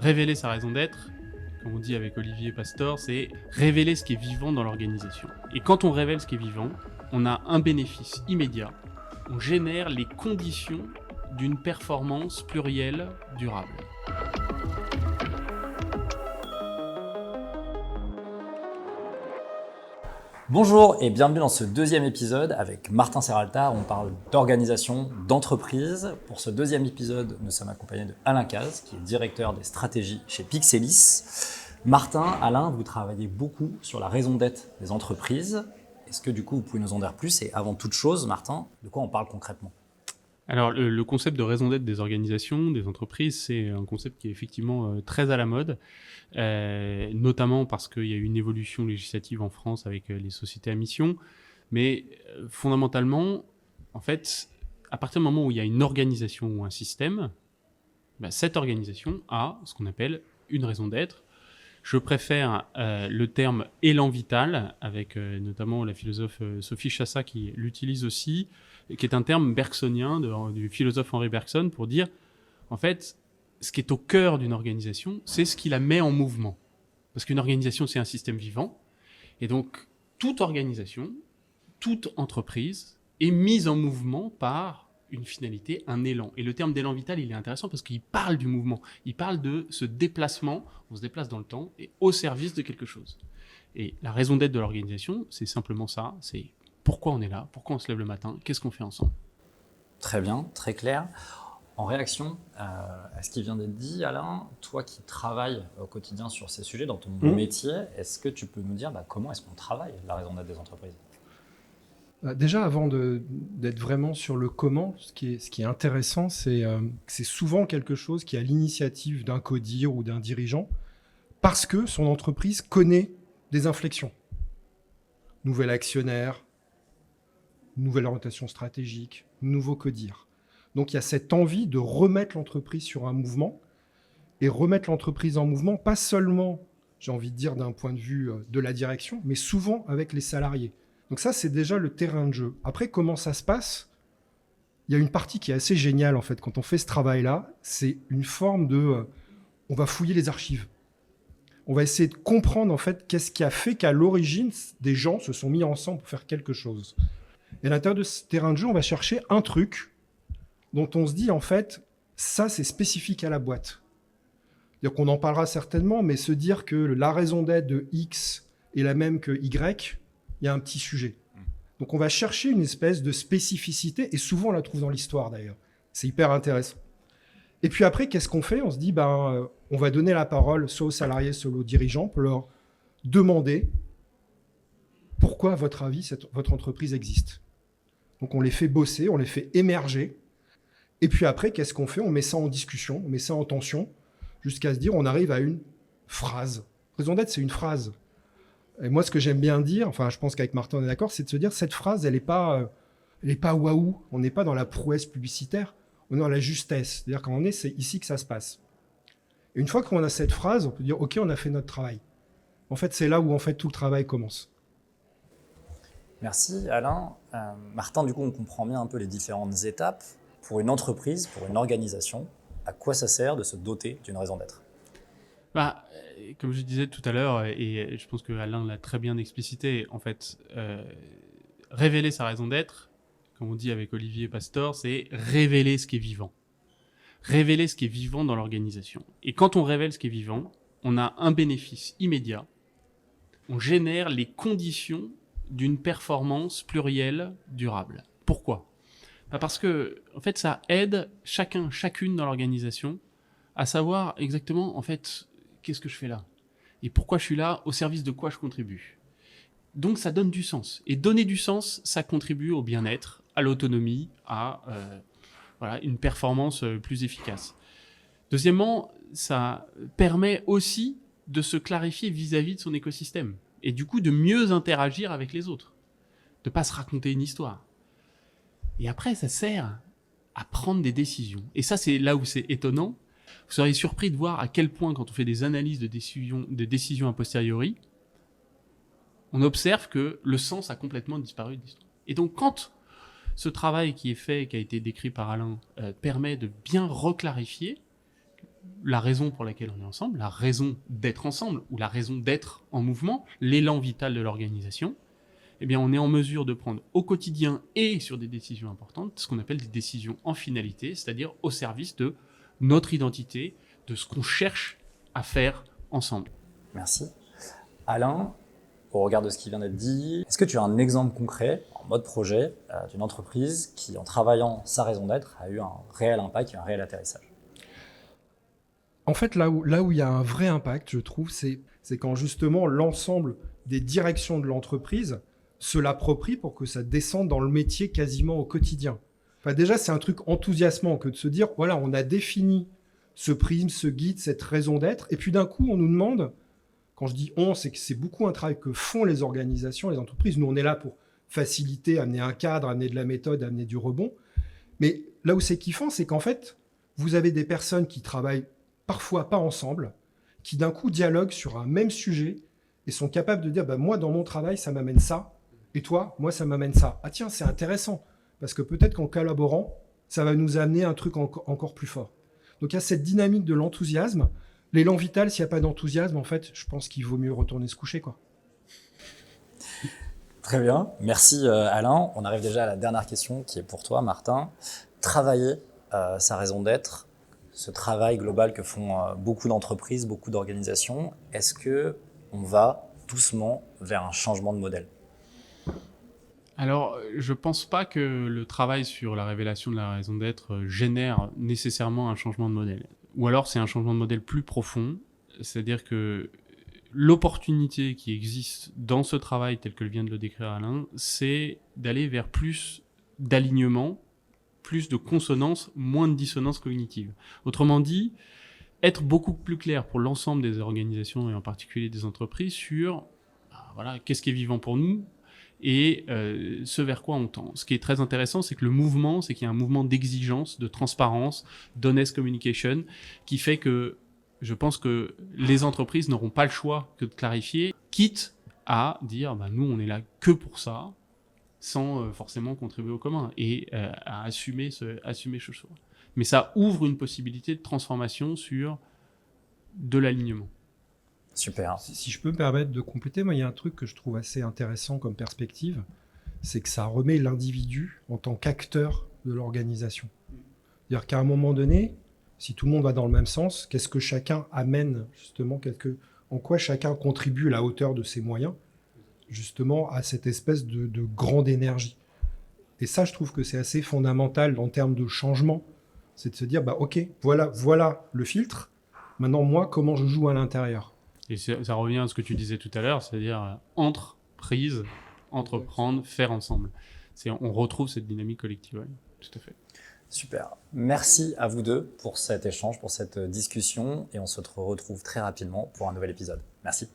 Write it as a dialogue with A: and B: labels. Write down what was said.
A: révéler sa raison d'être, comme on dit avec Olivier Pastor, c'est révéler ce qui est vivant dans l'organisation. Et quand on révèle ce qui est vivant, on a un bénéfice immédiat. On génère les conditions d'une performance plurielle durable.
B: Bonjour et bienvenue dans ce deuxième épisode avec Martin Serralta. On parle d'organisation, d'entreprise. Pour ce deuxième épisode, nous sommes accompagnés de Alain Caz, qui est directeur des stratégies chez Pixelis. Martin, Alain, vous travaillez beaucoup sur la raison d'être des entreprises. Est-ce que du coup, vous pouvez nous en dire plus? Et avant toute chose, Martin, de quoi on parle concrètement?
A: Alors, le concept de raison d'être des organisations, des entreprises, c'est un concept qui est effectivement très à la mode, notamment parce qu'il y a eu une évolution législative en France avec les sociétés à mission. Mais fondamentalement, en fait, à partir du moment où il y a une organisation ou un système, cette organisation a ce qu'on appelle une raison d'être. Je préfère le terme élan vital, avec notamment la philosophe Sophie Chassa qui l'utilise aussi, qui est un terme bergsonien du philosophe Henri Bergson pour dire, en fait, ce qui est au cœur d'une organisation, c'est ce qui la met en mouvement. Parce qu'une organisation, c'est un système vivant. Et donc, toute organisation, toute entreprise est mise en mouvement par une finalité, un élan. Et le terme d'élan vital, il est intéressant parce qu'il parle du mouvement. Il parle de ce déplacement, on se déplace dans le temps, et au service de quelque chose. Et la raison d'être de l'organisation, c'est simplement ça, c'est pourquoi on est là, pourquoi on se lève le matin, qu'est-ce qu'on fait ensemble.
B: Très bien, très clair. En réaction à ce qui vient d'être dit, Alain, toi qui travailles au quotidien sur ces sujets dans ton métier, est-ce que tu peux nous dire comment est-ce qu'on travaille la raison d'être des entreprises?
C: Déjà, avant d'être vraiment sur le comment, ce qui est intéressant, c'est que c'est souvent quelque chose qui est à l'initiative d'un codir ou d'un dirigeant, parce que son entreprise connaît des inflexions. Nouvel actionnaire, nouvelle orientation stratégique, nouveau codir. Donc il y a cette envie de remettre l'entreprise sur un mouvement, et remettre l'entreprise en mouvement, pas seulement, j'ai envie de dire, d'un point de vue de la direction, mais souvent avec les salariés. Donc ça, c'est déjà le terrain de jeu. Après, comment ça se passe? Il y a une partie qui est assez géniale, en fait, quand on fait ce travail-là. C'est une forme de... on va fouiller les archives. On va essayer de comprendre, en fait, qu'est-ce qui a fait qu'à l'origine, des gens se sont mis ensemble pour faire quelque chose. Et à l'intérieur de ce terrain de jeu, on va chercher un truc dont on se dit, en fait, ça, c'est spécifique à la boîte. C'est-à-dire qu'on en parlera certainement, mais se dire que la raison d'être de X est la même que Y, il y a un petit sujet. Donc on va chercher une espèce de spécificité, et souvent on la trouve dans l'histoire d'ailleurs. C'est hyper intéressant. Et puis après, qu'est-ce qu'on fait? On se dit, on va donner la parole soit aux salariés, soit aux dirigeants, pour leur demander pourquoi, à votre avis, votre entreprise existe. Donc on les fait bosser, on les fait émerger. Et puis après, qu'est-ce qu'on fait? On met ça en discussion, on met ça en tension, jusqu'à se dire, on arrive à une phrase. Raison d'être, c'est une phrase. Et moi, ce que j'aime bien dire, enfin, je pense qu'avec Martin, on est d'accord, c'est de se dire, cette phrase, elle n'est pas waouh. On n'est pas dans la prouesse publicitaire, on est dans la justesse. C'est-à-dire, quand on est, c'est ici que ça se passe. Et une fois qu'on a cette phrase, on peut dire, OK, on a fait notre travail. En fait, c'est là où, en fait, tout le travail commence.
B: Merci, Alain. Martin, du coup, on comprend bien un peu les différentes étapes. Pour une entreprise, pour une organisation, à quoi ça sert de se doter d'une raison d'être?
A: Comme je disais tout à l'heure, et je pense que Alain l'a très bien explicité, en fait, révéler sa raison d'être, comme on dit avec Olivier Pastor, c'est révéler ce qui est vivant. Révéler ce qui est vivant dans l'organisation. Et quand on révèle ce qui est vivant, on a un bénéfice immédiat. On génère les conditions d'une performance plurielle durable. Pourquoi? Parce que, en fait, ça aide chacune dans l'organisation à savoir exactement, en fait, qu'est-ce que je fais là? Et pourquoi je suis là? Au service de quoi je contribue? Donc, ça donne du sens. Et donner du sens, ça contribue au bien-être, à l'autonomie, à une performance plus efficace. Deuxièmement, ça permet aussi de se clarifier vis-à-vis de son écosystème. Et du coup, de mieux interagir avec les autres. De ne pas se raconter une histoire. Et après, ça sert à prendre des décisions. Et ça, c'est là où c'est étonnant. Vous seriez surpris de voir à quel point, quand on fait des analyses de décisions a posteriori, on observe que le sens a complètement disparu de l'histoire. Et donc, quand ce travail qui est fait, qui a été décrit par Alain, permet de bien reclarifier, la raison pour laquelle on est ensemble, la raison d'être ensemble, ou la raison d'être en mouvement, l'élan vital de l'organisation, eh bien, on est en mesure de prendre au quotidien et sur des décisions importantes ce qu'on appelle des décisions en finalité, c'est-à-dire au service de notre identité, de ce qu'on cherche à faire ensemble.
B: Merci. Alain, au regard de ce qui vient d'être dit, est-ce que tu as un exemple concret, en mode projet, d'une entreprise qui, en travaillant sa raison d'être, a eu un réel impact et un réel atterrissage?
C: En fait, là où il y a un vrai impact, je trouve, c'est quand justement l'ensemble des directions de l'entreprise se l'approprie pour que ça descende dans le métier quasiment au quotidien. Enfin, déjà, c'est un truc enthousiasmant que de se dire, voilà, on a défini ce prisme, ce guide, cette raison d'être, et puis d'un coup, on nous demande, quand je dis on, c'est que c'est beaucoup un travail que font les organisations, les entreprises. Nous, on est là pour faciliter, amener un cadre, amener de la méthode, amener du rebond. Mais là où c'est kiffant, c'est qu'en fait, vous avez des personnes qui travaillent parfois pas ensemble, qui d'un coup dialoguent sur un même sujet et sont capables de dire, bah, moi, dans mon travail, ça m'amène ça, et toi, moi, ça m'amène ça. Ah tiens, c'est intéressant, parce que peut-être qu'en collaborant, ça va nous amener un truc encore plus fort. Donc il y a cette dynamique de l'enthousiasme. L'élan vital, s'il n'y a pas d'enthousiasme, en fait, je pense qu'il vaut mieux retourner se coucher, quoi.
B: Très bien, merci Alain. On arrive déjà à la dernière question qui est pour toi, Martin. Travailler sa raison d'être, ce travail global que font beaucoup d'entreprises, beaucoup d'organisations, est-ce qu'on va doucement vers un changement de modèle?
A: Alors, je pense pas que le travail sur la révélation de la raison d'être génère nécessairement un changement de modèle. Ou alors c'est un changement de modèle plus profond, c'est-à-dire que l'opportunité qui existe dans ce travail tel que vient de le décrire Alain, c'est d'aller vers plus d'alignement, plus de consonance, moins de dissonance cognitive. Autrement dit, être beaucoup plus clair pour l'ensemble des organisations et en particulier des entreprises sur voilà, qu'est-ce qui est vivant pour nous, et ce vers quoi on tend. Ce qui est très intéressant, c'est que le mouvement, c'est qu'il y a un mouvement d'exigence, de transparence, d'honest communication, qui fait que je pense que les entreprises n'auront pas le choix que de clarifier, quitte à dire bah, nous on est là que pour ça, sans forcément contribuer au commun, et à assumer ce choix. Mais ça ouvre une possibilité de transformation sur de l'alignement.
B: Super.
C: Si je peux me permettre de compléter, moi, il y a un truc que je trouve assez intéressant comme perspective, c'est que ça remet l'individu en tant qu'acteur de l'organisation. C'est-à-dire qu'à un moment donné, si tout le monde va dans le même sens, qu'est-ce que chacun amène, justement, en quoi chacun contribue à la hauteur de ses moyens, justement, à cette espèce de grande énergie. Et ça, je trouve que c'est assez fondamental en termes de changement, c'est de se dire, bah, ok, voilà le filtre, maintenant, moi, comment je joue à l'intérieur.
A: Et ça revient à ce que tu disais tout à l'heure, c'est-à-dire entreprise, entreprendre, faire ensemble. On retrouve cette dynamique collective, ouais, tout à fait.
B: Super. Merci à vous deux pour cet échange, pour cette discussion, et on se retrouve très rapidement pour un nouvel épisode. Merci.